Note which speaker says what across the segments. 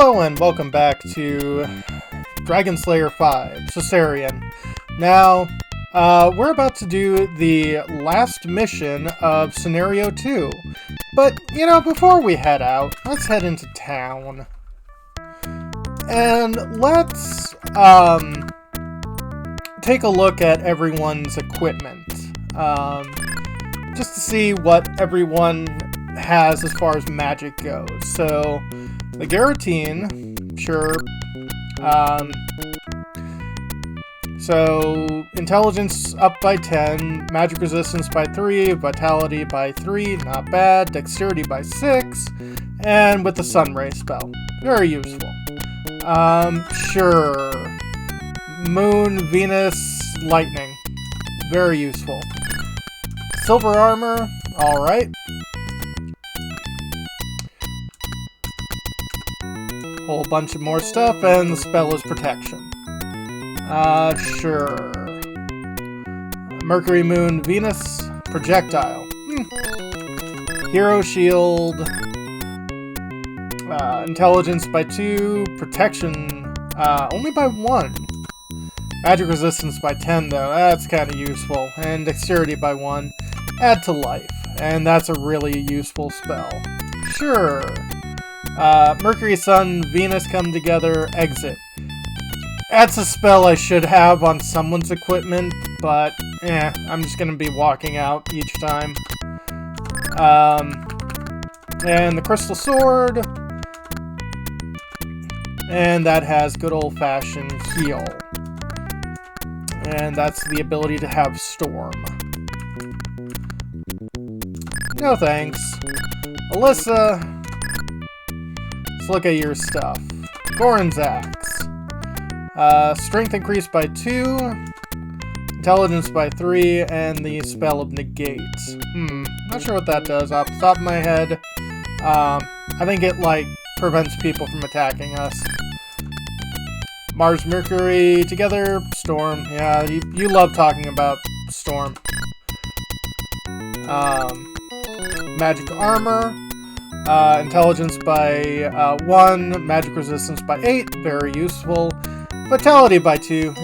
Speaker 1: Hello and welcome back to Dragon Slayer 5, Sorcerian. Now, we're about to do the last mission of Scenario 2. But, before we head out, let's head into town. And let's, take a look at everyone's equipment. Just to see what everyone has as far as magic goes. So, the Garroteen, sure. So, intelligence up by 10, magic resistance by 3, vitality by 3, not bad, dexterity by 6, and with the sunray spell. Very useful. Sure. Moon, Venus, lightning. Very useful. Silver armor, alright. Whole bunch of more stuff, and the spell is protection. Sure. Mercury, Moon, Venus, projectile. Hero shield. Intelligence by 2, protection only by 1. Magic resistance by 10 though, that's kind of useful. And dexterity by 1. Add to life, and that's a really useful spell. Sure. Mercury, Sun, Venus come together, exit. That's a spell I should have on someone's equipment, but I'm just gonna be walking out each time. And the Crystal Sword. And that has good old-fashioned heal. And that's the ability to have Storm. No thanks. Alyssa, let's look at your stuff. Goran's Axe. Strength increased by 2, intelligence by 3, and the spell of negate. Not sure what that does off the top of my head. I think it, prevents people from attacking us. Mars, Mercury, together, Storm. Yeah, you love talking about Storm. Magic armor. Intelligence by 1, magic resistance by 8, very useful. Vitality by 2,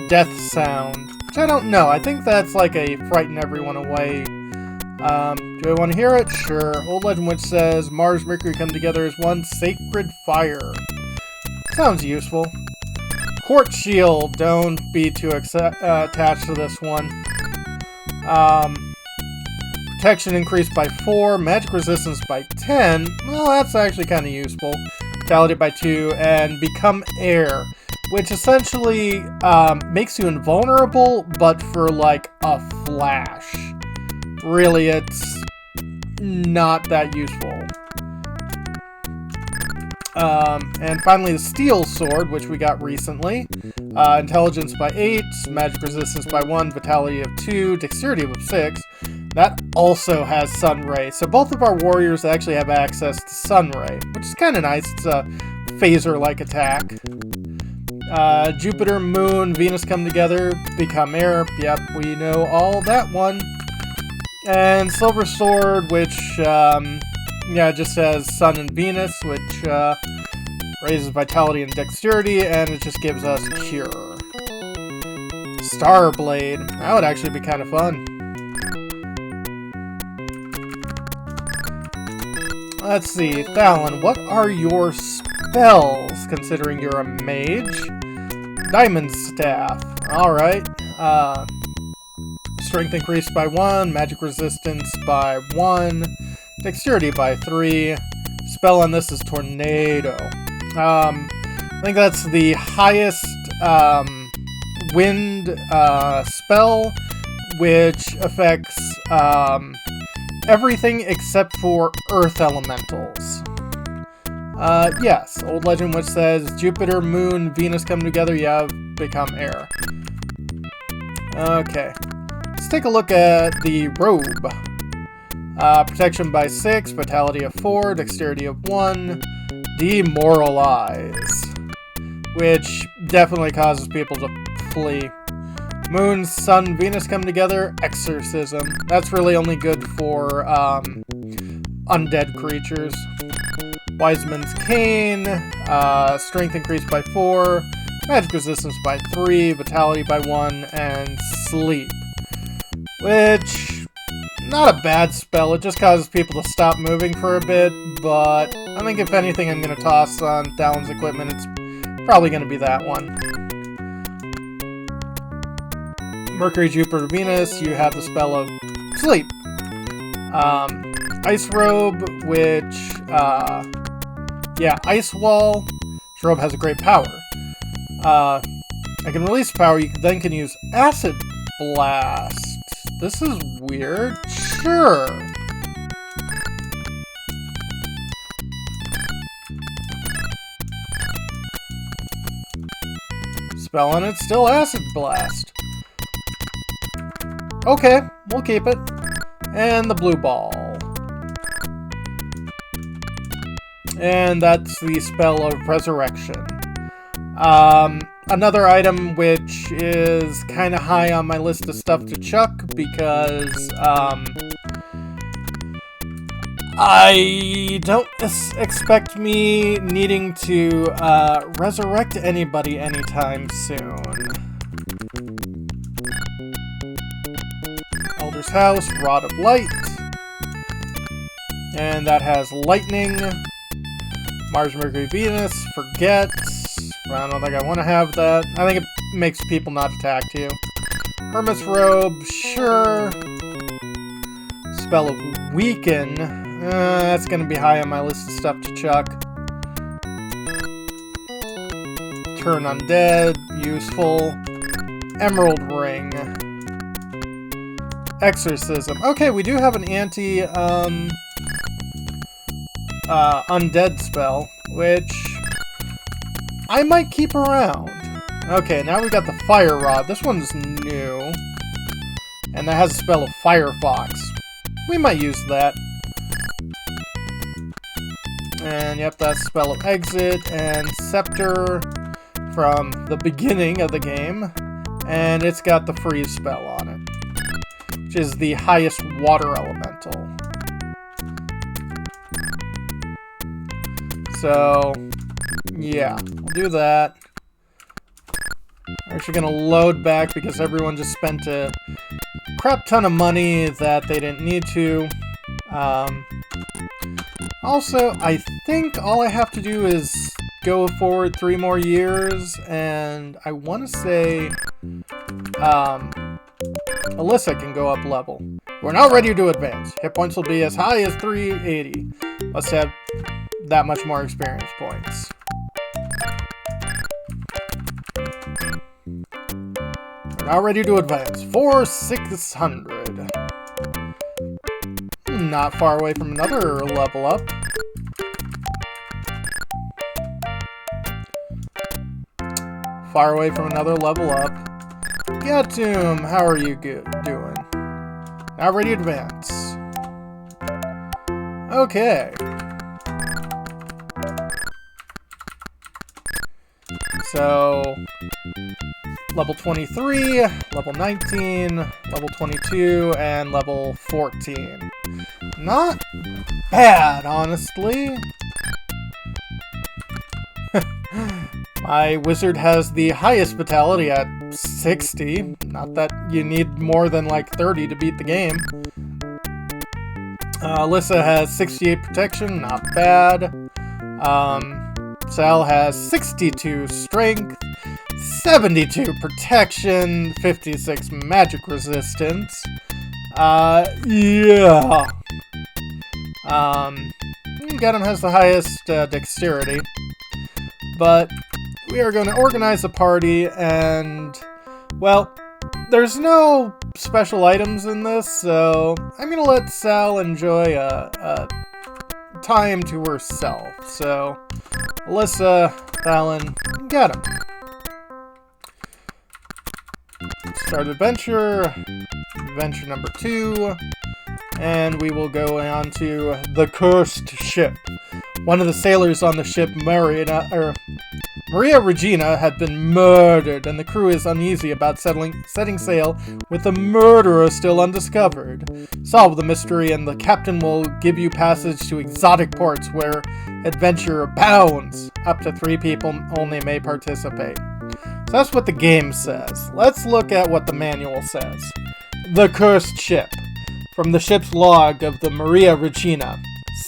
Speaker 1: Death sound, which I don't know. I think that's like a frighten everyone away. Do I want to hear it? Sure. Old legend which says Mars, Mercury come together as one sacred fire. Sounds useful. Quartz shield, don't be too attached to this one. Protection increased by 4, magic resistance by 10. Well, that's actually kind of useful. Vitality by 2, and become air, which essentially makes you invulnerable, but for a flash. Really, it's not that useful. And finally, the Steel Sword, which we got recently. Intelligence by 8, magic resistance by 1, vitality of 2, dexterity of 6. That also has Sunray, so both of our warriors actually have access to Sunray, which is kind of nice. It's a phaser-like attack. Jupiter, Moon, Venus come together, become air. Yep, we know all that one. And Silver Sword, which, just says Sun and Venus, which raises vitality and dexterity, and it just gives us Cure. Starblade, that would actually be kind of fun. Let's see, Thalen, what are your spells, considering you're a mage? Diamond Staff, alright. Strength increased by 1, magic resistance by 1, dexterity by 3. Spell on this is Tornado. I think that's the highest wind spell, which affects everything except for earth elementals. Yes, old legend which says Jupiter, Moon, Venus come together, become air. Okay, let's take a look at the robe. Protection by 6, vitality of 4, dexterity of 1, demoralize, which definitely causes people to flee. Moon, Sun, Venus come together, exorcism. That's really only good for undead creatures. Wiseman's Cane, strength increased by 4, magic resistance by 3, vitality by 1, and sleep. Which, not a bad spell, it just causes people to stop moving for a bit, but I think if anything I'm going to toss on Talon's equipment, it's probably going to be that one. Mercury, Jupiter, Venus, you have the spell of sleep. Ice Robe, which, Ice Wall. This robe has a great power. I can release power, you then can use Acid Blast. This is weird. Sure. Spell and it's still Acid Blast. Okay, we'll keep it. And the blue ball. And that's the spell of Resurrection. Another item which is kind of high on my list of stuff to chuck because I don't expect me needing to resurrect anybody anytime soon. Elder's House, Rod of Light. And that has Lightning. Mars, Mercury, Venus, Forget. I don't think I want to have that. I think it makes people not attack you. Hermit's Robe, sure. Spell of Weaken. That's going to be high on my list of stuff to chuck. Turn Undead, useful. Emerald Ring. Exorcism. Okay, we do have an undead spell, which I might keep around. Okay, now we got the Fire Rod. This one's new. And that has a spell of Firefox. We might use that. And yep, that's spell of Exit and Scepter from the beginning of the game. And it's got the Freeze spell on it, which is the highest water elemental. So, yeah, we'll do that. We're actually going to load back because everyone just spent a crap ton of money that they didn't need to. Also, I think all I have to do is go forward 3 more years, and I want to say Alyssa can go up level. We're now ready to advance. Hit points will be as high as 380. Let's have that much more experience points. We're now ready to advance. 600. Not far away from another level up. Far away from another level up. Gatum, how are you doing? Now ready to advance. Okay. So, level 23, level 19, level 22, and level 14. Not bad, honestly. My wizard has the highest vitality at 60. Not that you need more than like 30 to beat the game. Alyssa has 68 protection, not bad. Sal has 62 strength, 72 protection, 56 magic resistance. Yeah. Gatum has the highest dexterity. But we are going to organize a party, and, well, there's no special items in this, so I'm going to let Sal enjoy a time to herself. So, Alyssa, Fallon, Gatum. Start adventure number 2, and we will go on to the Cursed Ship. One of the sailors on the ship Maria Regina had been murdered, and the crew is uneasy about setting sail with the murderer still undiscovered. Solve the mystery, and the captain will give you passage to exotic ports where adventure abounds. Up to 3 people only may participate. So that's what the game says. Let's look at what the manual says. The Cursed Ship. From the ship's log of the Maria Regina.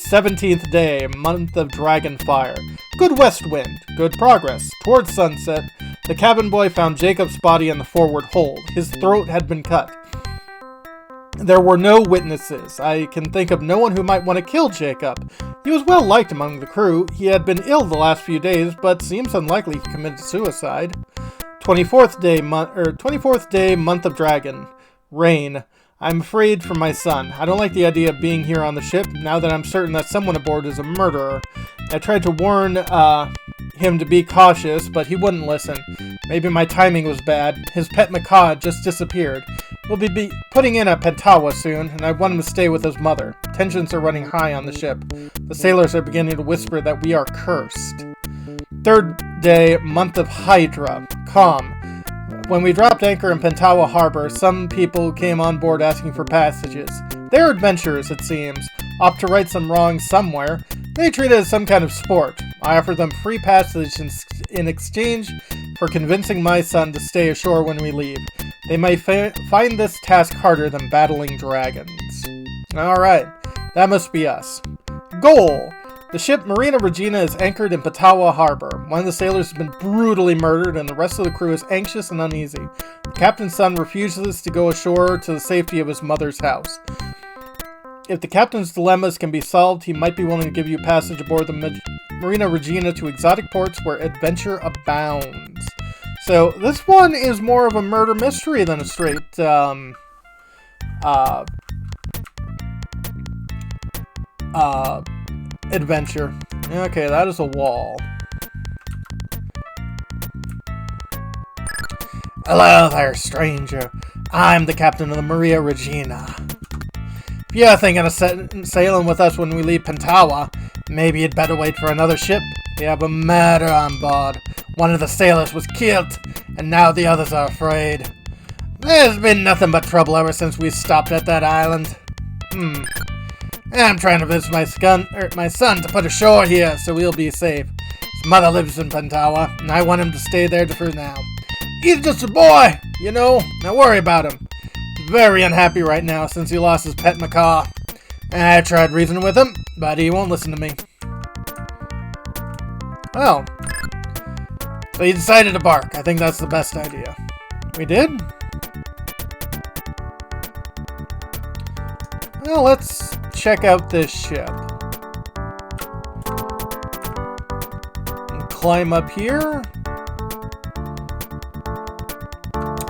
Speaker 1: 17th day, month of Dragonfire. Good west wind. Good progress. Towards sunset, the cabin boy found Jacob's body in the forward hold. His throat had been cut. There were no witnesses. I can think of no one who might want to kill Jacob. He was well liked among the crew. He had been ill the last few days, but seems unlikely he committed suicide. 24th day, month of Dragon. Rain. I'm afraid for my son. I don't like the idea of being here on the ship, now that I'm certain that someone aboard is a murderer. I tried to warn him to be cautious, but he wouldn't listen. Maybe my timing was bad. His pet macaw just disappeared. We'll be putting in at Pentawa soon, and I want him to stay with his mother. Tensions are running high on the ship. The sailors are beginning to whisper that we are cursed. 3rd day, month of Hydra. Calm. When we dropped anchor in Pentawa Harbor, some people came on board asking for passages. They're adventurers, it seems. Opt to right some wrongs somewhere. They treat it as some kind of sport. I offer them free passage in exchange for convincing my son to stay ashore when we leave. They may find this task harder than battling dragons. Alright, that must be us. Goal! The ship Marina Regina is anchored in Pentawa Harbor. One of the sailors has been brutally murdered, and the rest of the crew is anxious and uneasy. The captain's son refuses to go ashore to the safety of his mother's house. If the captain's dilemmas can be solved, he might be willing to give you passage aboard the Marina Regina to exotic ports where adventure abounds. So, this one is more of a murder mystery than a straight, adventure. Okay, that is a wall. Hello there, stranger. I'm the captain of the Maria Regina. If you're thinking of sailing with us when we leave Pentawa, maybe you'd better wait for another ship. We have a murder on board. One of the sailors was killed, and now the others are afraid. There's been nothing but trouble ever since we stopped at that island. I'm trying to convince my son to put ashore here so we'll be safe. His mother lives in Pentawa, and I want him to stay there for now. He's just a boy, you know. Don't worry about him. He's very unhappy right now since he lost his pet macaw. I tried reasoning with him, but he won't listen to me. Oh. So you decided to bark. I think that's the best idea. We did? Well, let's check out this ship. And climb up here.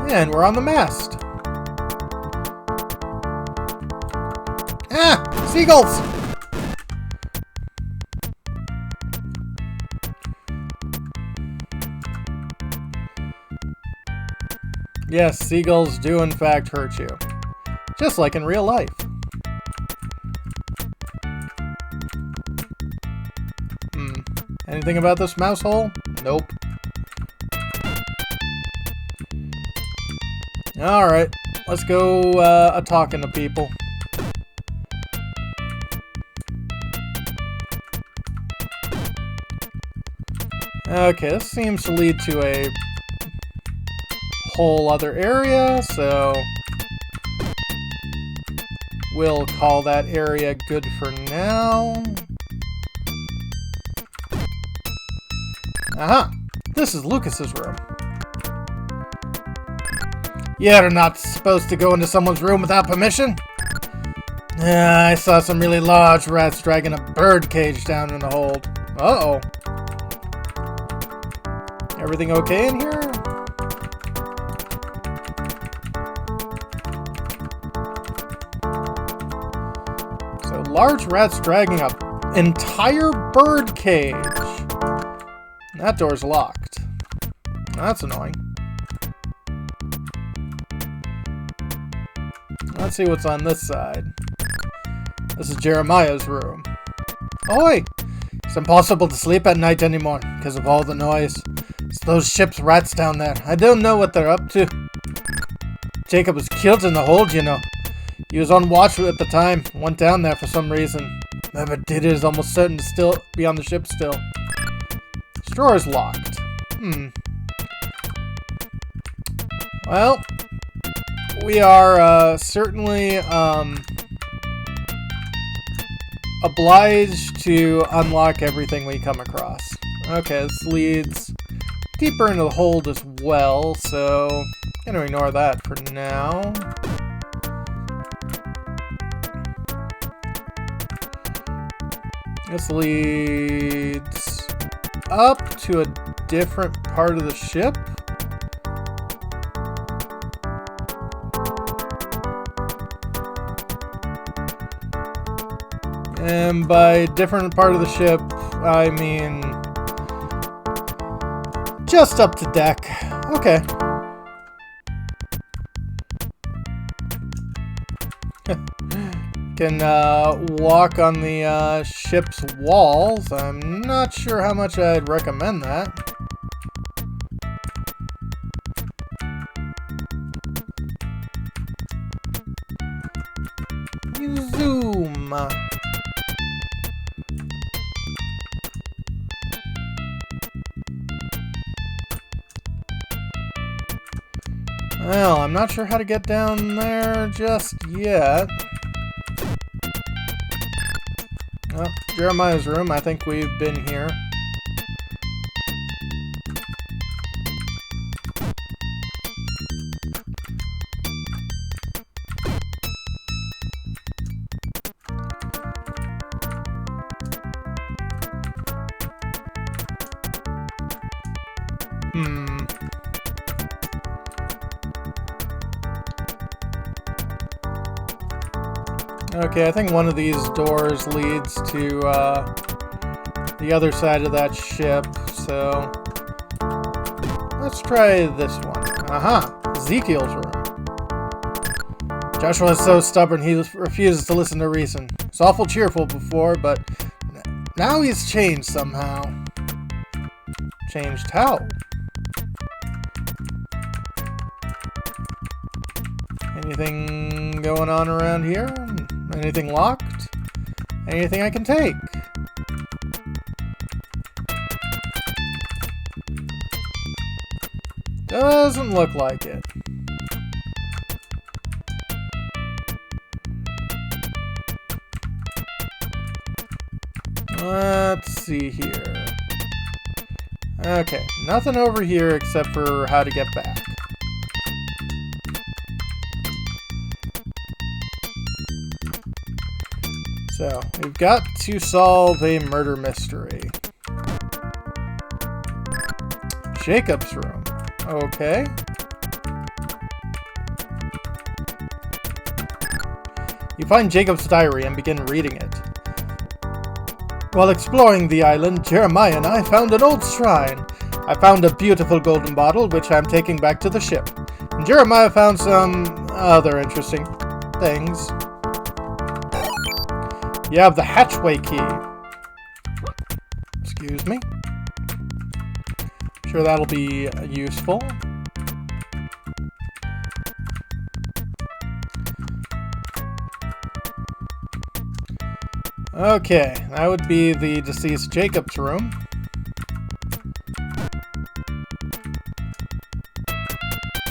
Speaker 1: And we're on the mast. Ah! Seagulls! Yes, seagulls do in fact hurt you. Just like in real life. Anything about this mouse hole? Nope. Alright, let's go a-talking to people. Okay, this seems to lead to a whole other area, so we'll call that area good for now. Aha! This is Lucas's room. You're not supposed to go into someone's room without permission? I saw some really large rats dragging a bird cage down in the hold. Uh-oh. Everything okay in here? So, large rats dragging an entire bird cage. That door's locked. That's annoying. Let's see what's on this side. This is Jeremiah's room. Ahoy! It's impossible to sleep at night anymore because of all the noise. It's those ship's rats down there. I don't know what they're up to. Jacob was killed in the hold, you know. He was on watch at the time. Went down there for some reason. Whoever did it is almost certain to still be on the ship still. This drawer is locked. Well, we are certainly obliged to unlock everything we come across. Okay, this leads deeper into the hold as well, so I'm gonna ignore that for now. This leads up to a different part of the ship. And by different part of the ship, I mean just up to deck. Okay. Can walk on the ship's walls. I'm not sure how much I'd recommend that. Zoom. Well, I'm not sure how to get down there just yet. Oh, Jeremiah's room. I think we've been here. Okay, I think one of these doors leads to the other side of that ship, so let's try this one. Aha! Ezekiel's room. Joshua is so stubborn he refuses to listen to reason. He's awful cheerful before, but now he's changed somehow. Changed how? Anything going on around here? Anything locked? Anything I can take? Doesn't look like it. Let's see here. Okay, nothing over here except for how to get back. So, we've got to solve a murder mystery. Jacob's room. Okay. You find Jacob's diary and begin reading it. While exploring the island, Jeremiah and I found an old shrine. I found a beautiful golden bottle, which I'm taking back to the ship. And Jeremiah found some other interesting things. You have the hatchway key. Excuse me. Sure that'll be useful. Okay, that would be the deceased Jacob's room.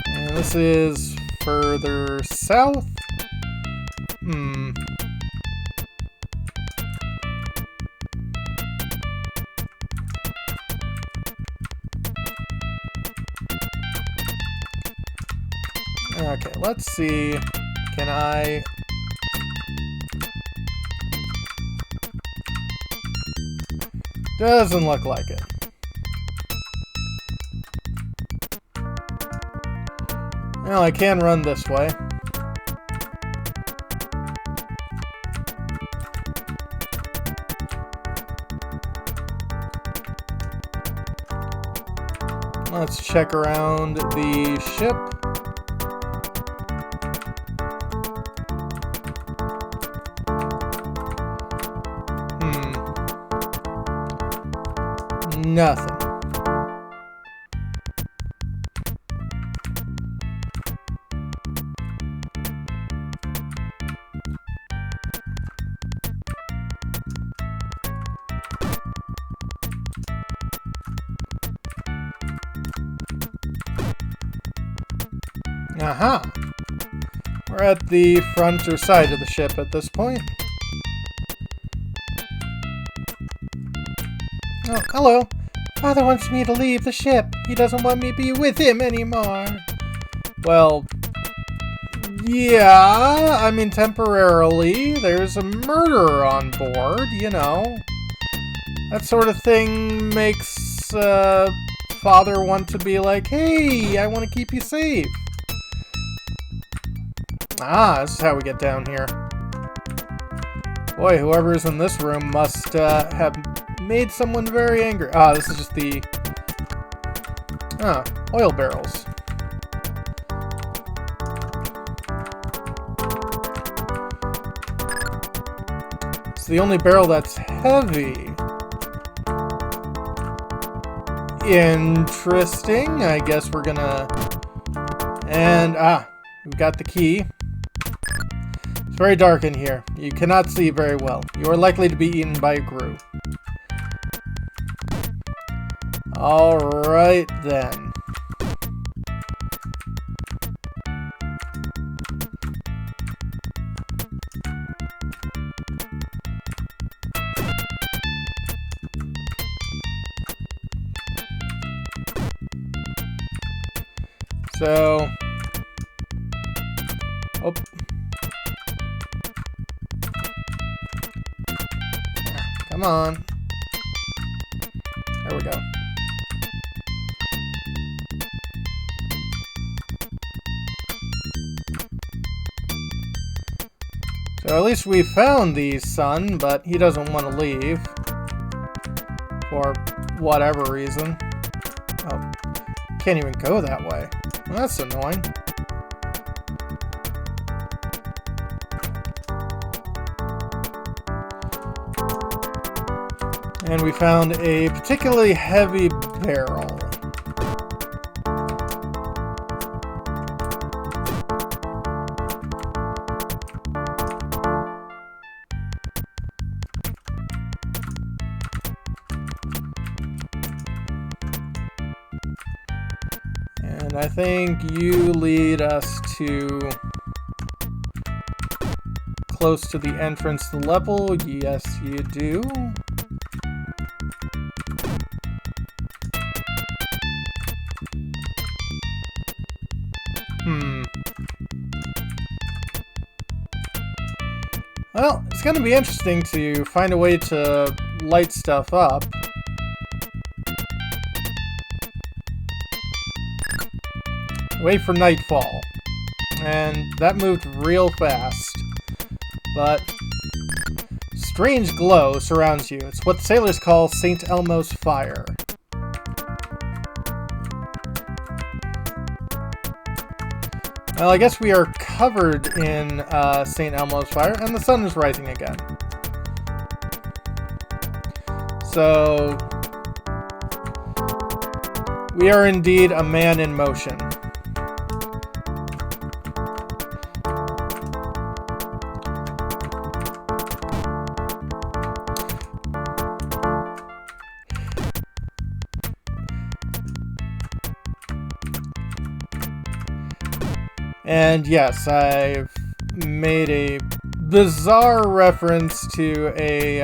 Speaker 1: And this is further south. Okay, let's see. Can I... Doesn't look like it. Well, I can run this way. Let's check around the ship. Nothing. Aha! We're at the front or side of the ship at this point. Oh, hello. Father wants me to leave the ship. He doesn't want me to be with him anymore. Well, yeah, I mean temporarily. There's a murderer on board, you know. That sort of thing makes Father want to be like, hey, I want to keep you safe. Ah, this is how we get down here. Boy, whoever's in this room must have made someone very angry. Ah, this is just the... oil barrels. It's the only barrel that's heavy. Interesting. I guess we're gonna... And, we've got the key. It's very dark in here. You cannot see very well. You are likely to be eaten by a grue. Alright then. So... Oh. Come on. There we go. So at least we found the son, but he doesn't want to leave. For whatever reason. Oh. Can't even go that way. Well, that's annoying. And we found a particularly heavy barrel. And I think you lead us to close to the entrance to the level. Yes, you do. Well, it's going to be interesting to find a way to light stuff up. Wait for nightfall. And that moved real fast. But strange glow surrounds you. It's what sailors call St. Elmo's fire. Well, I guess we are covered in St. Elmo's fire, and the sun is rising again. So, we are indeed a man in motion. And yes, I've made a bizarre reference to a,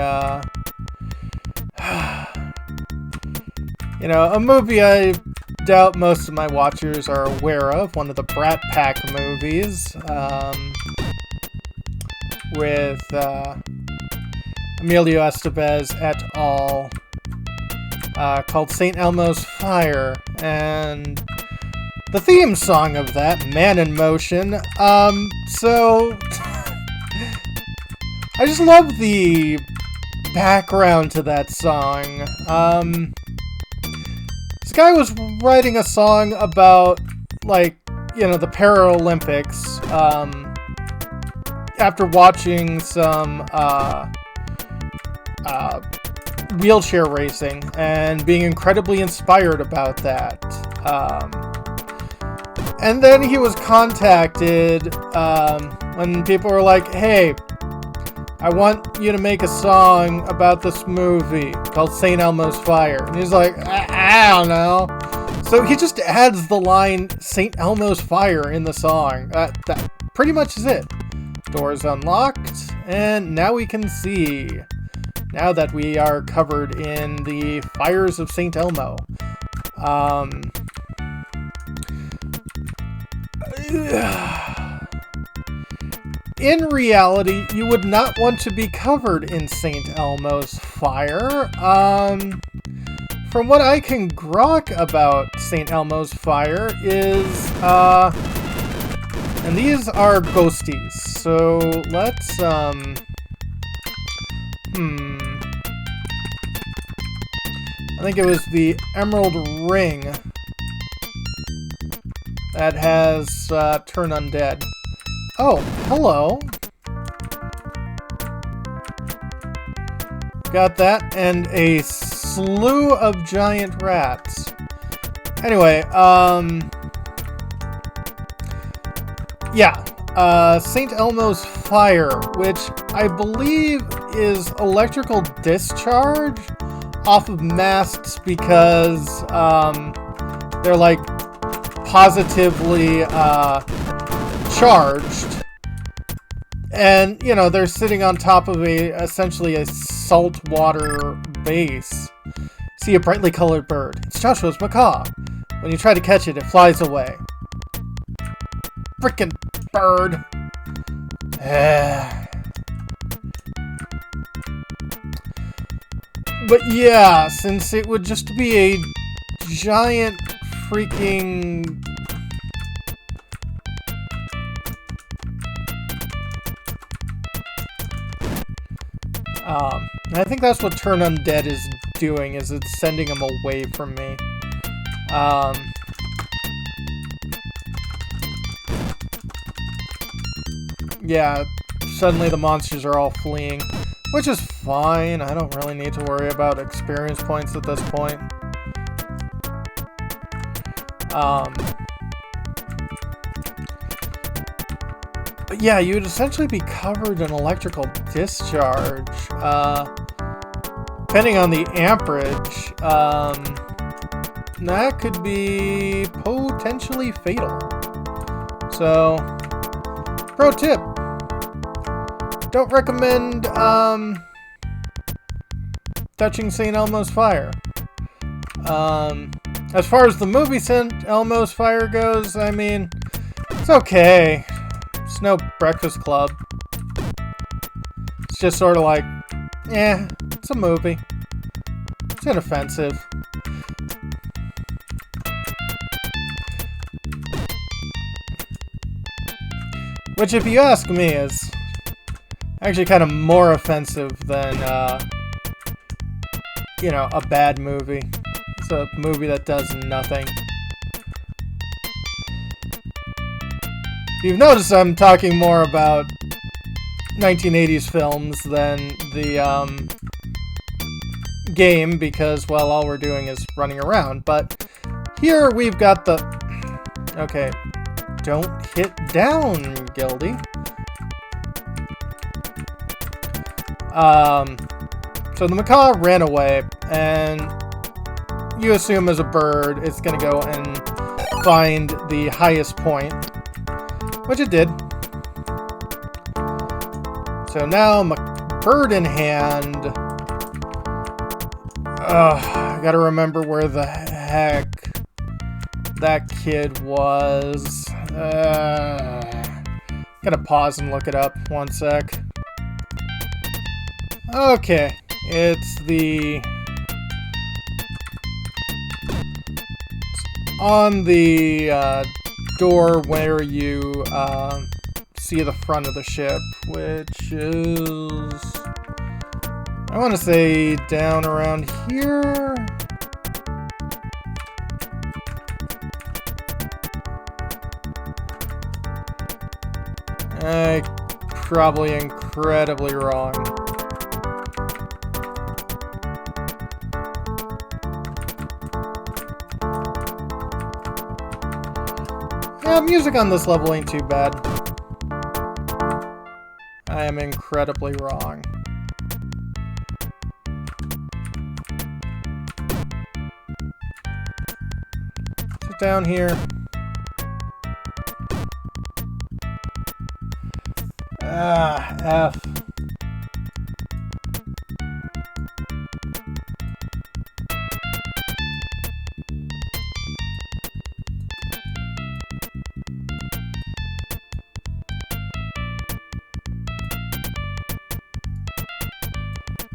Speaker 1: a movie I doubt most of my watchers are aware of, one of the Brat Pack movies, with Emilio Estevez et al., called St. Elmo's Fire, and the theme song of that, Man in Motion, so I just love the background to that song. This guy was writing a song about, the Paralympics, after watching some, wheelchair racing, and being incredibly inspired about that. And then he was contacted when people were like, hey, I want you to make a song about this movie called St. Elmo's Fire. And he's like, I don't know. So he just adds the line St. Elmo's fire in the song. That pretty much is it. Doors unlocked, and now we can see. Now that we are covered in the fires of St. Elmo. In reality, you would not want to be covered in St. Elmo's fire. From what I can grok about St. Elmo's fire is, and these are ghosties, so let's, I think it was the Emerald Ring that has, Turn Undead. Oh, hello. Got that, and a slew of giant rats. Anyway, yeah, St. Elmo's fire, which I believe is electrical discharge off of masts because, they're, like, positively, charged. And, you know, they're sitting on top of essentially a saltwater base. See a brightly colored bird. It's Joshua's macaw. When you try to catch it, it flies away. Frickin' bird. But yeah, since it would just be a giant freaking... I think that's what Turn Undead is doing, is it's sending them away from me. Yeah, suddenly the monsters are all fleeing, which is fine. I don't really need to worry about experience points at this point. But yeah, you would essentially be covered in electrical discharge. Depending on the amperage, that could be potentially fatal. So, pro tip. Don't recommend, touching St. Elmo's fire. As far as the movie St. Elmo's fire goes, I mean, it's okay. It's no Breakfast Club. It's just sort of like, yeah, it's a movie. It's inoffensive. Which, if you ask me, is actually kind of more offensive than, you know, a bad movie. It's a movie that does nothing. You've noticed I'm talking more about 1980s films than the game because, well, all we're doing is running around. But here we've got the... Okay, don't hit down, Gildy. So the macaw ran away, and you assume as a bird it's going to go and find the highest point. Which it did. So now, bird in hand. I gotta remember where the heck that kid was. Gotta pause and look it up. One sec. Okay. It's on the, door where you see the front of the ship, which is, I want to say down around here. Probably incredibly wrong. Yeah, music on this level ain't too bad. I am incredibly wrong. Get down here. Ah, F.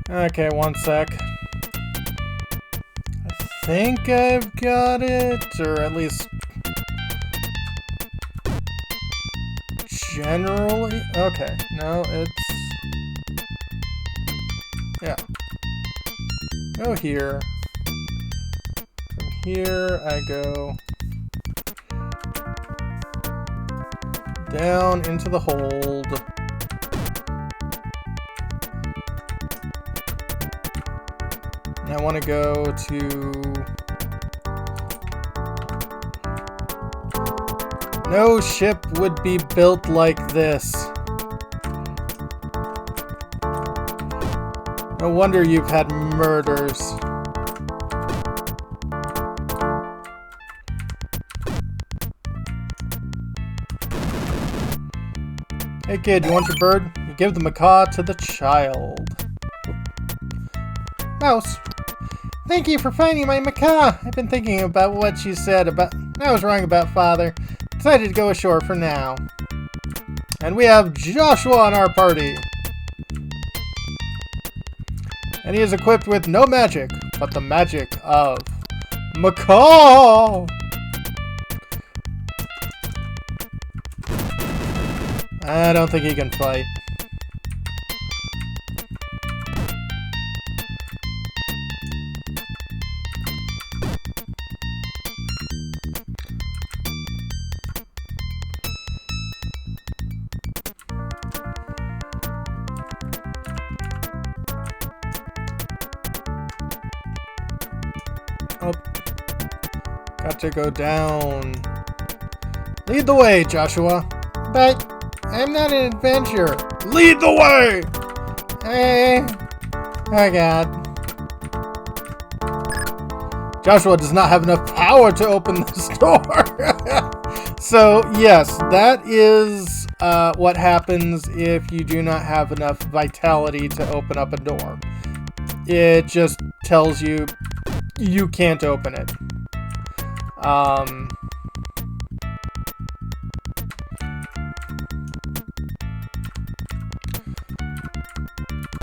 Speaker 1: Okay, one sec. I think I've got it, or at least generally. Okay, no, it's yeah. Go here. From here, I go down into the hold. I want to go to... No ship would be built like this. No wonder you've had murders. Hey kid, you want your bird? You give the macaw to the child. Mouse. Thank you for finding my macaw. I've been thinking about what you said about... I was wrong about father. Decided to go ashore for now. And we have Joshua on our party. And he is equipped with no magic, but the magic of macaw. I don't think he can fight. Oh, got to go down. Lead the way, Joshua. But I'm not an adventurer. Lead the way! Oh god. Joshua does not have enough power to open this door. So, yes, that is what happens if you do not have enough vitality to open up a door. It just tells you you can't open it.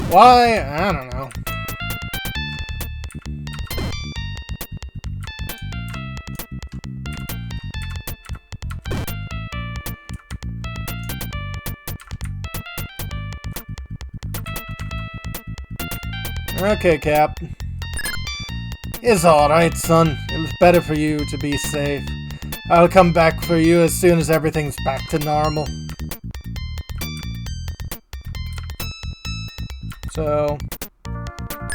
Speaker 1: Why? I don't know. Okay, Cap. It's alright, son. It was better for you to be safe. I'll come back for you as soon as everything's back to normal. So,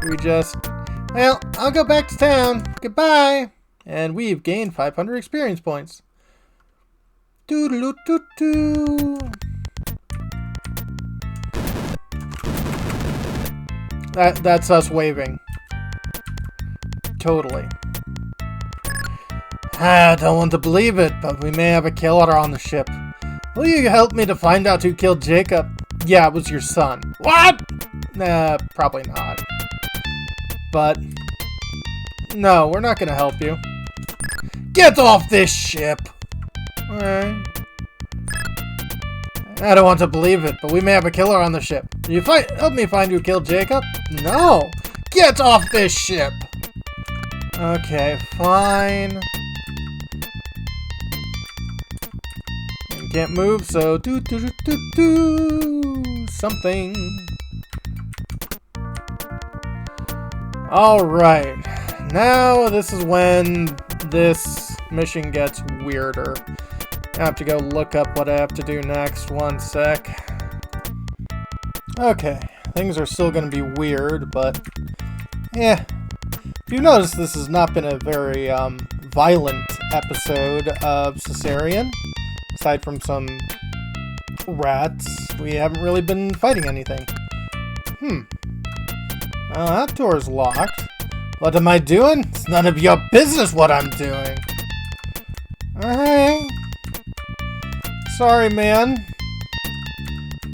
Speaker 1: we just... Well, I'll go back to town. Goodbye! And we've gained 500 experience points. Doo-doo-doo-doo-doo. That's us waving. Totally. I don't want to believe it, but we may have a killer on the ship. Will you help me to find out who killed Jacob? Yeah, it was your son. What? Nah, probably not. But, no, we're not gonna help you. Get off this ship! Alright. I don't want to believe it, but we may have a killer on the ship. Will you help me find who killed Jacob? No! Get off this ship! Okay, fine. And can't move, so do something. Alright. Now this is when this mission gets weirder. I have to go look up what I have to do next. One sec. Okay. Things are still going to be weird, but... yeah. If you've noticed, this has not been a very violent episode of Sorcerian. Aside from some rats, we haven't really been fighting anything. Well, that door's locked. What am I doing? It's none of your business what I'm doing. Hey. Sorry, man.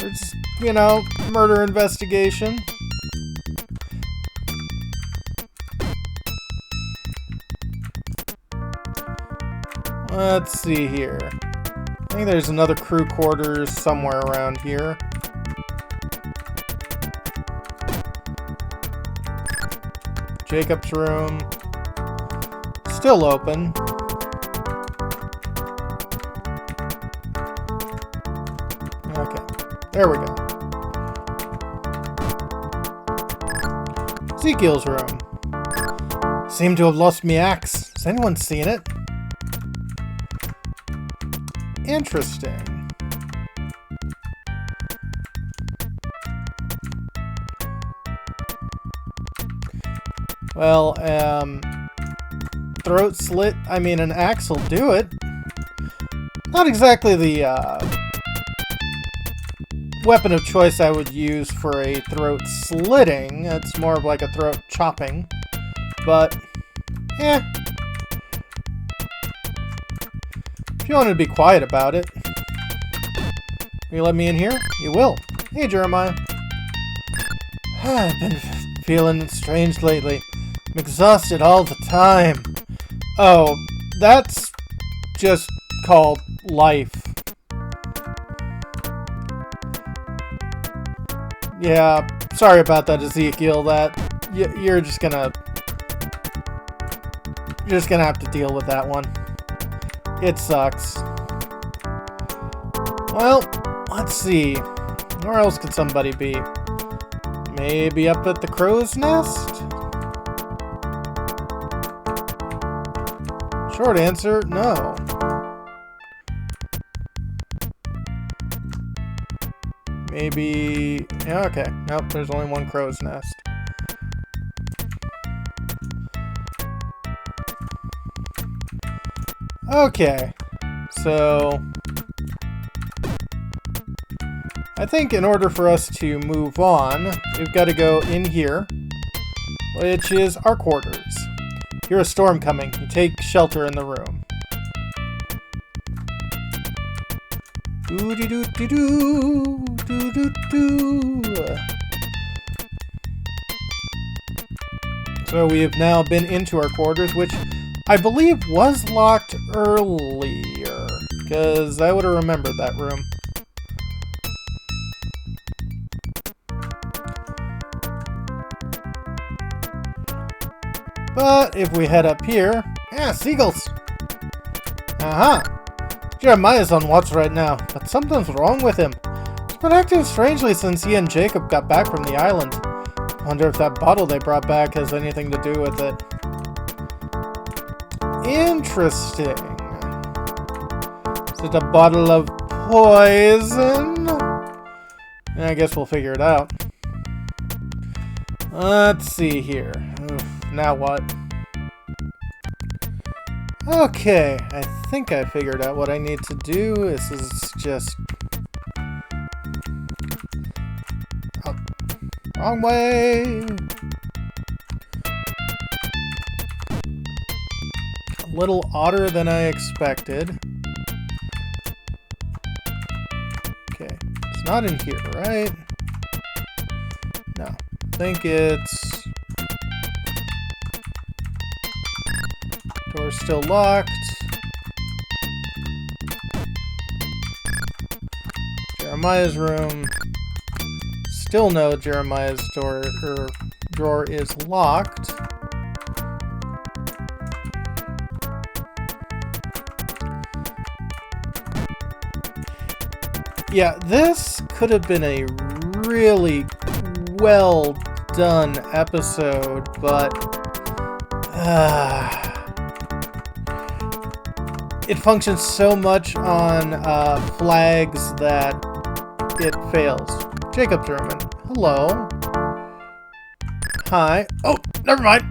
Speaker 1: It's, you know, murder investigation. Let's see here. I think there's another crew quarters somewhere around here. Jacob's room. Still open. Okay, there we go. Ezekiel's room. Seem to have lost me axe. Has anyone seen it? Interesting. Well, throat slit, I mean, an axe will do it. Not exactly the, weapon of choice I would use for a throat slitting. It's more of like a throat chopping. But, eh. If you want to be quiet about it. Will you let me in here? You will. Hey, Jeremiah. I've been feeling strange lately. I'm exhausted all the time. Oh, that's just called life. Yeah, sorry about that, Ezekiel. You're just gonna have to deal with that one. It sucks. Well, let's see. Where else could somebody be? Maybe up at the crow's nest? Short answer, no. Maybe... yeah, okay. Nope, there's only one crow's nest. Okay. So... I think in order for us to move on, we've got to go in here, which is our quarters. Hear a storm coming. You take shelter in the room. Doo-dee-doo-dee-doo, doo-doo-doo. So we have now been into our quarters, which I believe was locked earlier, because I would have remembered that room. But if we head up here... yeah, seagulls! Uh-huh. Jeremiah's on watch right now, but something's wrong with him. He's been acting strangely since he and Jacob got back from the island. I wonder if that bottle they brought back has anything to do with it. Interesting. Is it a bottle of poison? I guess we'll figure it out. Let's see here. Oof, now what? Okay, I think I figured out what I need to do. This is just... oh, wrong way! A little odder than I expected. Okay, it's not in here, right? No, I think it's... door's still locked. Jeremiah's room. Still no Jeremiah's drawer is locked. Yeah, this could have been a really well done episode, but it functions so much on flags that it fails. Jacob's room. Hello. Hi. Oh, never mind.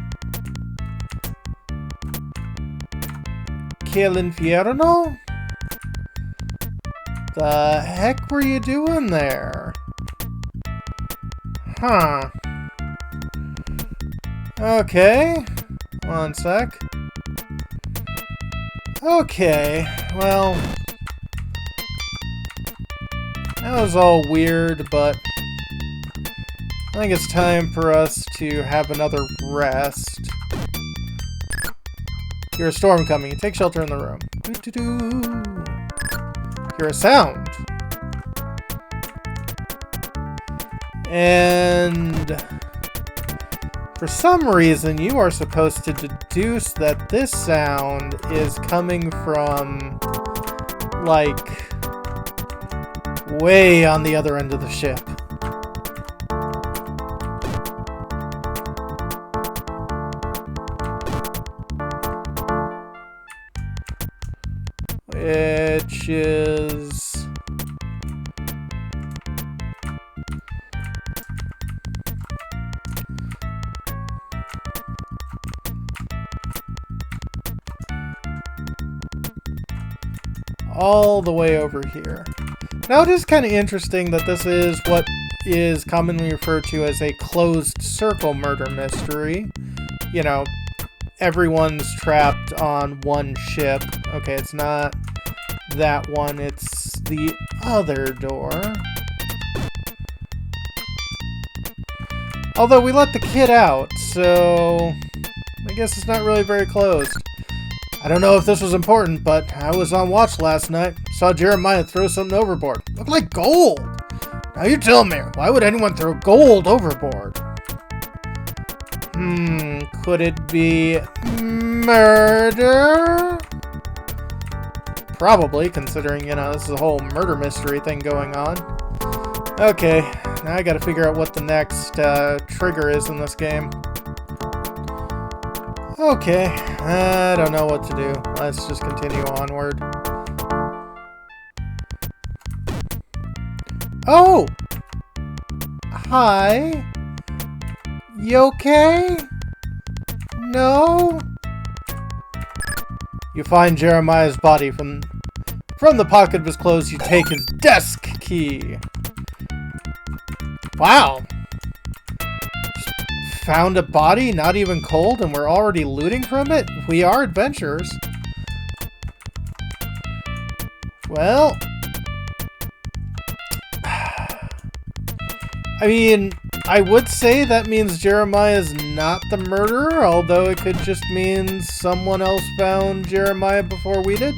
Speaker 1: Que l'infierno? The heck were you doing there? Huh. Okay. One sec. Okay, well, that was all weird, but I think it's time for us to have another rest. Hear a storm coming. Take shelter in the room. Doo-doo-doo. Hear a sound. And for some reason, you are supposed to deduce that this sound is coming from, like, way on the other end of the ship. Which is... all the way over here. Now it is kind of interesting that this is what is commonly referred to as a closed circle murder mystery. You know, everyone's trapped on one ship. Okay, it's not that one, it's the other door. Although we let the kid out, so I guess it's not really very closed. I don't know if this was important, but I was on watch last night. Saw Jeremiah throw something overboard. Looked like gold. Now you tell me, why would anyone throw gold overboard? Could it be murder? Probably, considering, you know, this is a whole murder mystery thing going on. Okay, now I gotta figure out what the next trigger is in this game. Okay, I don't know what to do. Let's just continue onward. Oh! Hi? You okay? No? You find Jeremiah's body from the pocket of his clothes. You take his desk key. Wow. Found a body, not even cold, and we're already looting from it? We are adventurers. Well, I mean, I would say that means Jeremiah's not the murderer, although it could just mean someone else found Jeremiah before we did.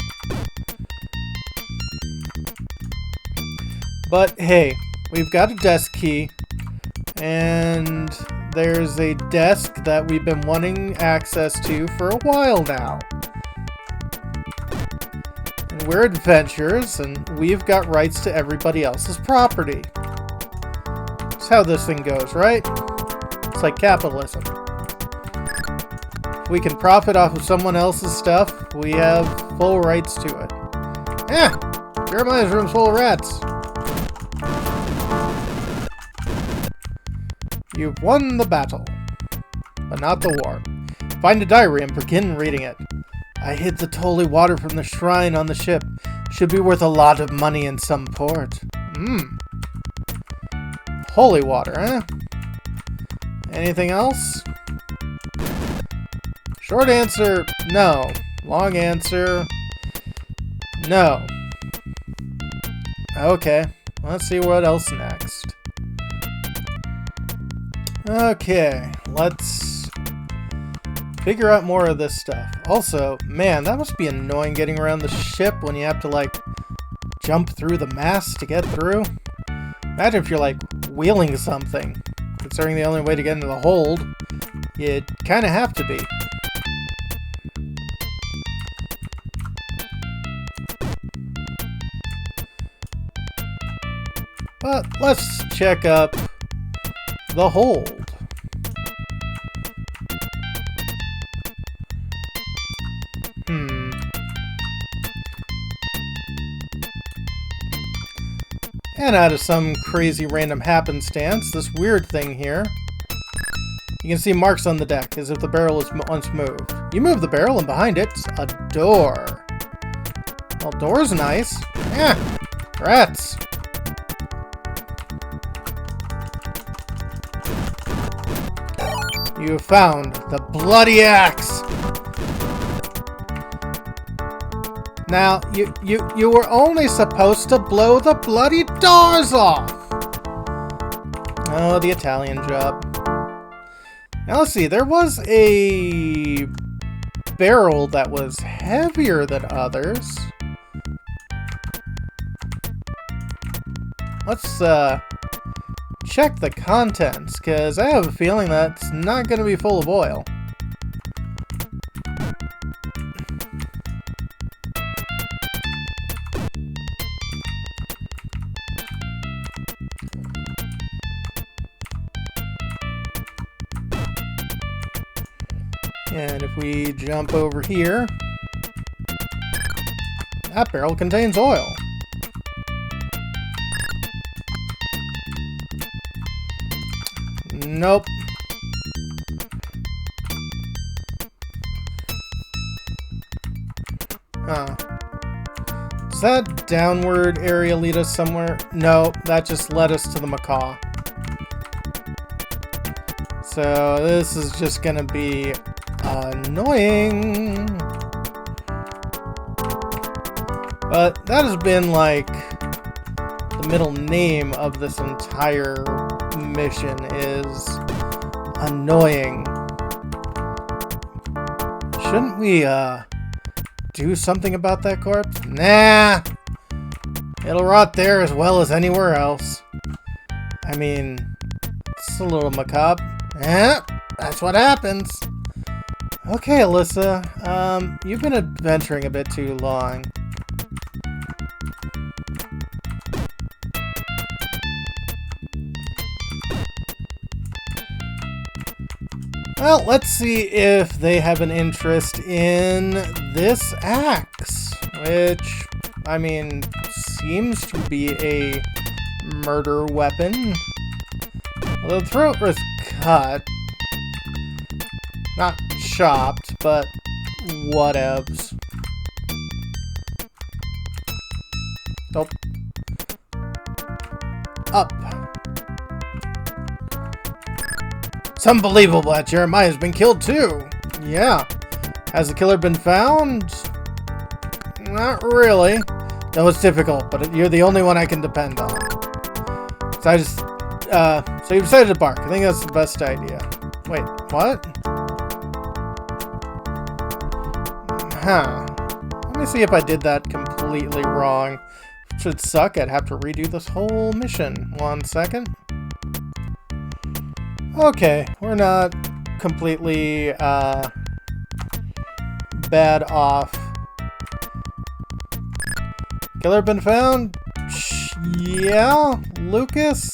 Speaker 1: But hey, we've got a desk key, and there's a desk that we've been wanting access to for a while now. And we're adventurers, and we've got rights to everybody else's property. That's how this thing goes, right? It's like capitalism. If we can profit off of someone else's stuff, we have full rights to it. Yeah, Jeremiah's room's full of rats. You've won the battle, but not the war. Find a diary and begin reading it. I hid the holy water from the shrine on the ship. Should be worth a lot of money in some port. Holy water, huh? Anything else? Short answer, no. Long answer, no. Okay, let's see what else next. Okay, let's figure out more of this stuff. Also, man, that must be annoying getting around the ship when you have to, like, jump through the mast to get through. Imagine if you're, like, wheeling something. Considering the only way to get into the hold, you'd kind of have to be. But let's check up the hold. And out of some crazy random happenstance, this weird thing here, you can see marks on the deck as if the barrel was once moved. You move the barrel and behind it's a door. Well, door's nice. Yeah, rats. You found the bloody axe. Now, you were only supposed to blow the bloody doors off! Oh, the Italian job. Now let's see, there was a barrel that was heavier than others. Let's check the contents, because I have a feeling that's not going to be full of oil. And if we jump over here, that barrel contains oil. Nope. Does that downward area lead us somewhere? No, that just led us to the macaw. So this is just gonna be annoying. But that has been like the middle name of this entire mission is annoying. Shouldn't we do something about that corpse? Nah. It'll rot there as well as anywhere else. I mean, it's a little macabre. Eh, that's what happens. Okay, Alyssa, you've been adventuring a bit too long. Well, let's see if they have an interest in this axe, which, I mean, seems to be a murder weapon. The throat was cut. Not chopped, but whatevs. Nope. Up. It's unbelievable that Jeremiah's been killed too. Yeah. Has the killer been found? Not really. No, it's difficult, but you're the only one I can depend on. So you decided to bark. I think that's the best idea. Wait, what? Huh. Let me see if I did that completely wrong. It should suck. I'd have to redo this whole mission. 1 second. Okay, we're not completely bad off. Killer been found? Yeah, Lucas?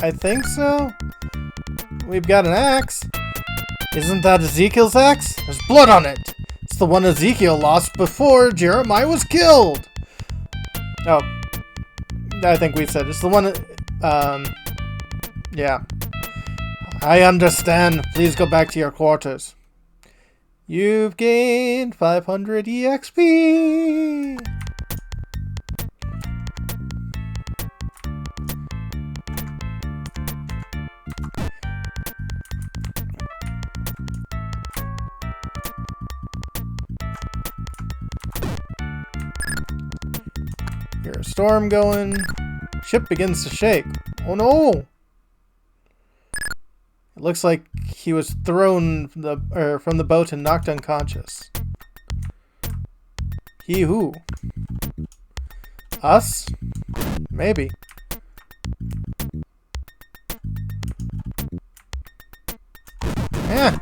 Speaker 1: I think so. We've got an axe. Isn't that Ezekiel's axe? There's blood on it. It's the one Ezekiel lost before Jeremiah was killed. Oh, I think we said it's the one. Yeah. I understand. Please go back to your quarters. You've gained 500 EXP. Here's a storm going. Ship begins to shake. Oh no! It looks like he was thrown from the boat and knocked unconscious. He who? Us? Maybe. Yeah.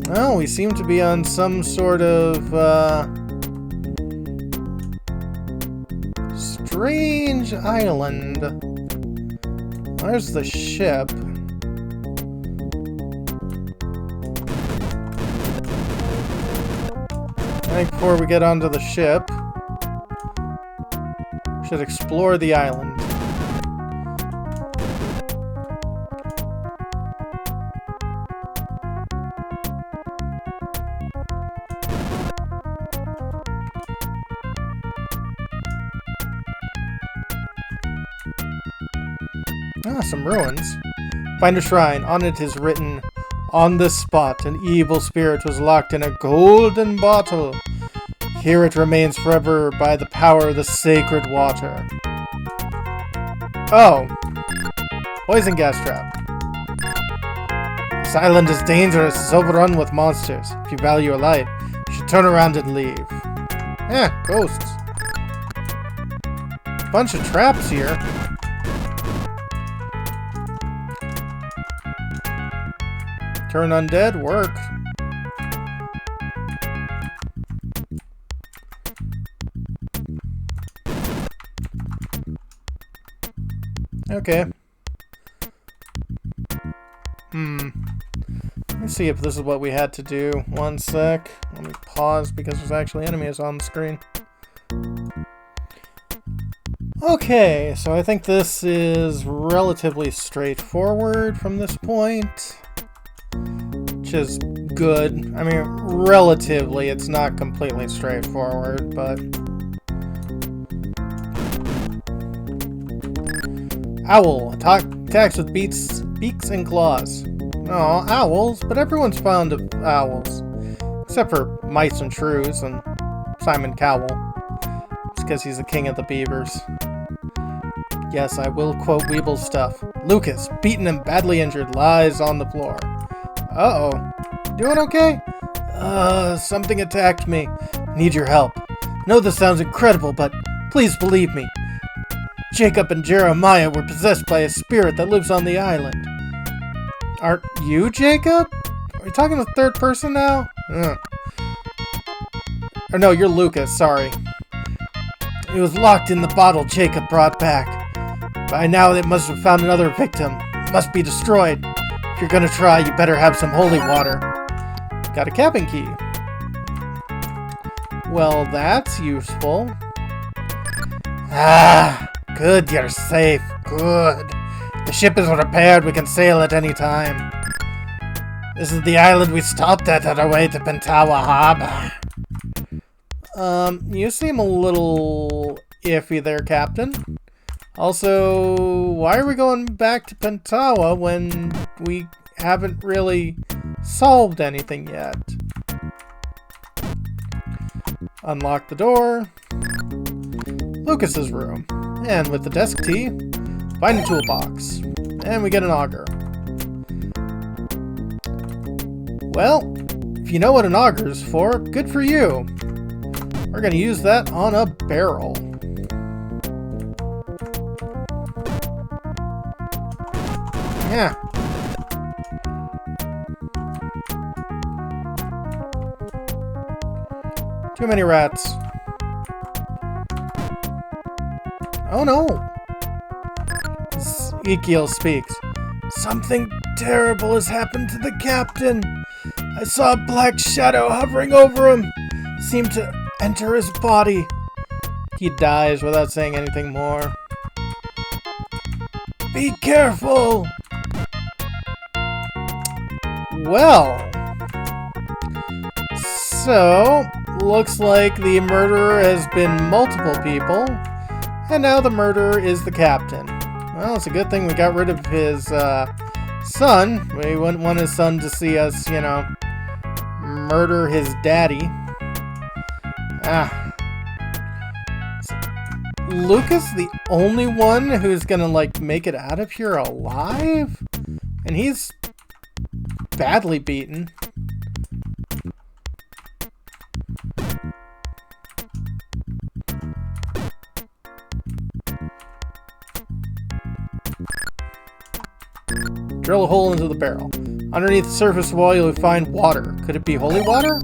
Speaker 1: Well, we seem to be on some sort of strange island. Where's the ship? I think before we get onto the ship, we should explore the island. Ah, some ruins. Find a shrine. On it is written, "On this spot, an evil spirit was locked in a golden bottle. Here it remains forever by the power of the sacred water." Oh. Poison gas trap. This island is dangerous. It's overrun with monsters. If you value your life, you should turn around and leave. Ghosts. Bunch of traps here. Turn undead, work. Okay. Let's see if this is what we had to do. One sec. Let me pause because there's actually enemies on the screen. Okay, so I think this is relatively straightforward from this point. Which is good. I mean, relatively, it's not completely straightforward, but... Owl. Attacks with beaks and claws. Oh, owls, but everyone's fond of owls. Except for mice and shrews and Simon Cowell. It's because he's the king of the beavers. Yes, I will quote Weeble's stuff. Lucas, beaten and badly injured, lies on the floor. Uh-oh. Doing okay? Something attacked me. Need your help. I know this sounds incredible, but please believe me. Jacob and Jeremiah were possessed by a spirit that lives on the island. Aren't you Jacob? Are you talking to third person now? Or no, you're Lucas, sorry. It was locked in the bottle Jacob brought back. By now it must have found another victim. It must be destroyed. If you're gonna try, you better have some holy water. Got a cabin key. Well, that's useful. Ah, good, you're safe. Good. The ship is repaired. We can sail at any time. This is the island we stopped at on our way to Pentawa Harbor. You seem a little iffy there, Captain. Also, why are we going back to Pentawa when we haven't really solved anything yet? Unlock the door. Lucas's room. And with the desk key, find a toolbox. And we get an auger. Well, if you know what an auger is for, good for you. We're going to use that on a barrel. Yeah. Too many rats. Oh no! Ezekiel speaks. Something terrible has happened to the captain. I saw a black shadow hovering over him. It seemed to enter his body. He dies without saying anything more. Be careful! Well, so, looks like the murderer has been multiple people, and now the murderer is the captain. Well, it's a good thing we got rid of his son. We wouldn't want his son to see us, you know, murder his daddy. Is Lucas the only one who's gonna, like, make it out of here alive? And he's badly beaten. Drill a hole into the barrel. Underneath the surface wall, you'll find water. Could it be holy water?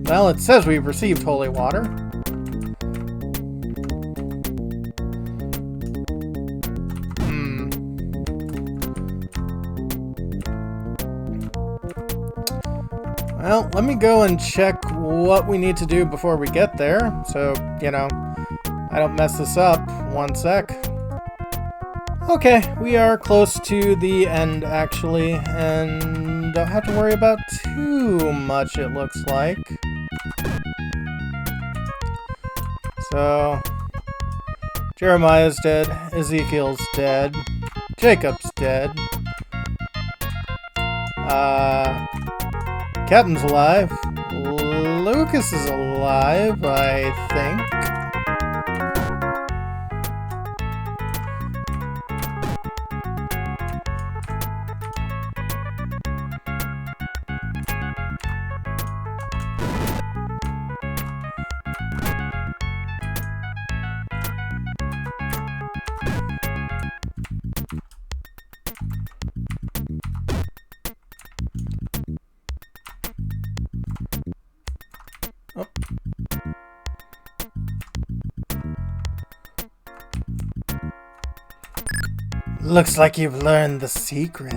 Speaker 1: Well, it says we've received holy water. Well, let me go and check what we need to do before we get there. So, you know, I don't mess this up. One sec. Okay, we are close to the end, actually, and don't have to worry about too much, it looks like. So, Jeremiah's dead, Ezekiel's dead, Jacob's dead, Captain's alive. Lucas is alive, I think. Oh. Looks like you've learned the secret.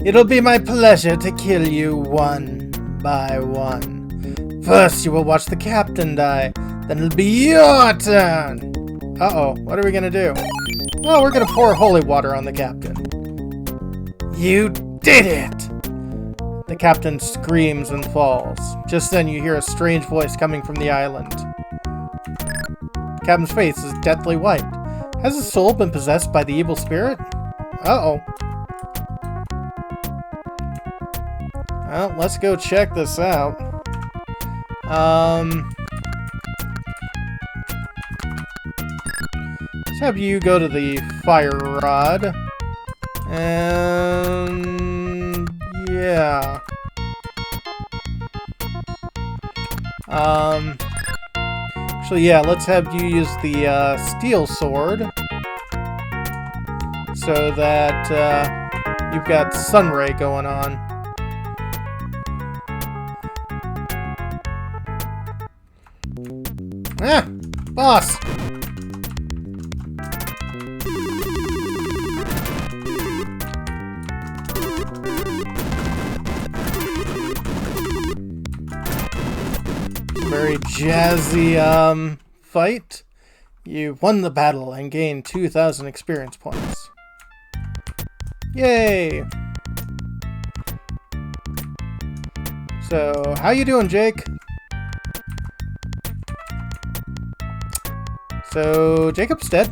Speaker 1: It'll be my pleasure to kill you one by one. First, you will watch the captain die. Then it'll be your turn. Uh-oh, what are we gonna do? Well, we're gonna pour holy water on the captain. You did it! The captain screams and falls. Just then you hear a strange voice coming from the island. The captain's face is deathly white. Has his soul been possessed by the evil spirit? Uh-oh. Well, let's go check this out. Let's have you go to the fire rod. And yeah. Actually, yeah, let's have you use the steel sword so that you've got sunray going on. Ah, boss. Very jazzy fight. You won the battle and gained 2,000 experience points. Yay! So, how you doing, Jake? So, Jacob's dead.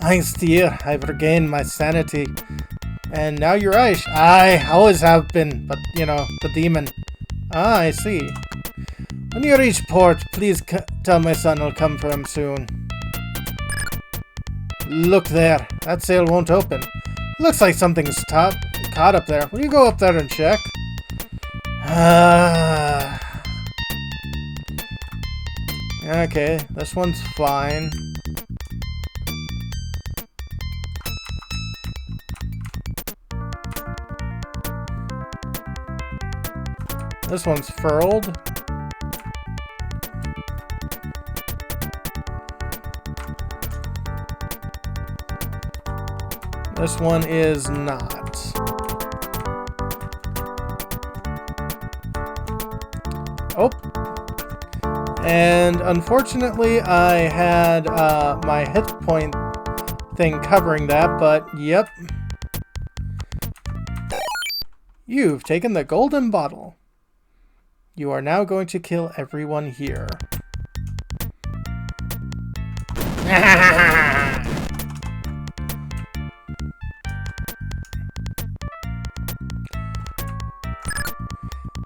Speaker 1: Thanks to you, I've regained my sanity. And now you're Irish. I always have been, but, you know, the demon. Ah, I see. When you reach port, please tell my son I'll come for him soon. Look there. That sail won't open. Looks like something's caught up there. Will you go up there and check? Okay, this one's fine. This one's furled. This one is not. Oh. And unfortunately, I had my hit point thing covering that, but yep. You've taken the golden bottle. You are now going to kill everyone here.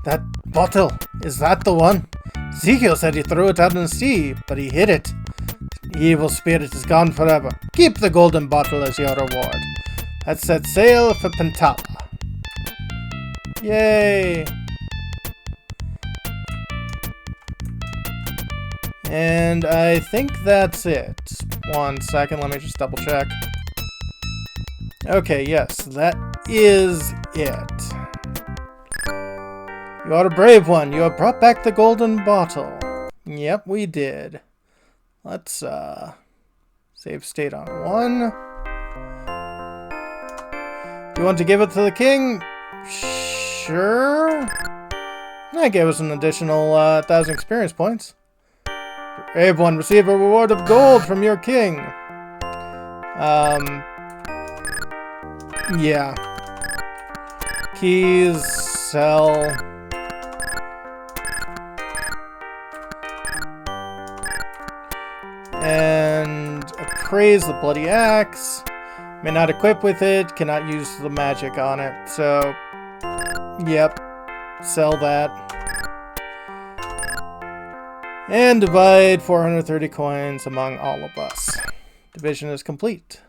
Speaker 1: That bottle, is that the one? Ezekiel said he threw it out in the sea, but he hid it. The evil spirit is gone forever. Keep the golden bottle as your reward. Let's set sail for Pentawa. Yay! And I think that's it. 1 second, let me just double check. Okay, yes, that is it. You are a brave one. You have brought back the golden bottle. Yep, we did. Let's, save state on 1. You want to give it to the king? Sure. That gave us an additional, 1,000 experience points. Brave one, receive a reward of gold from your king. Yeah. Keys, sell. And appraise the bloody axe. May not equip with it, cannot use the magic on it. So, yep, sell that. And divide 430 coins among all of us. Division is complete.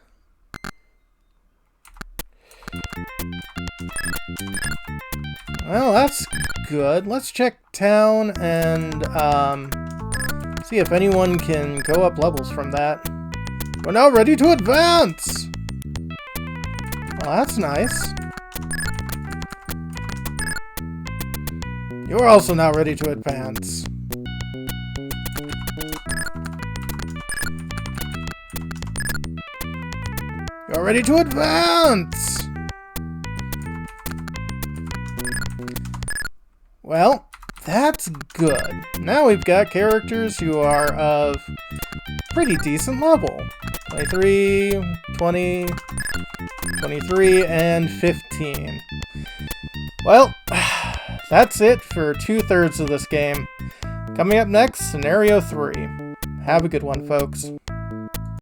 Speaker 1: Well, that's good. Let's check town and see if anyone can go up levels from that. We're now ready to advance! Well, that's nice. You're also now ready to advance. You're ready to advance! Well, that's good. Now we've got characters who are of pretty decent level. 23, 20, 23, and 15. Well, that's it for 2/3 of this game. Coming up next, Scenario 3. Have a good one, folks.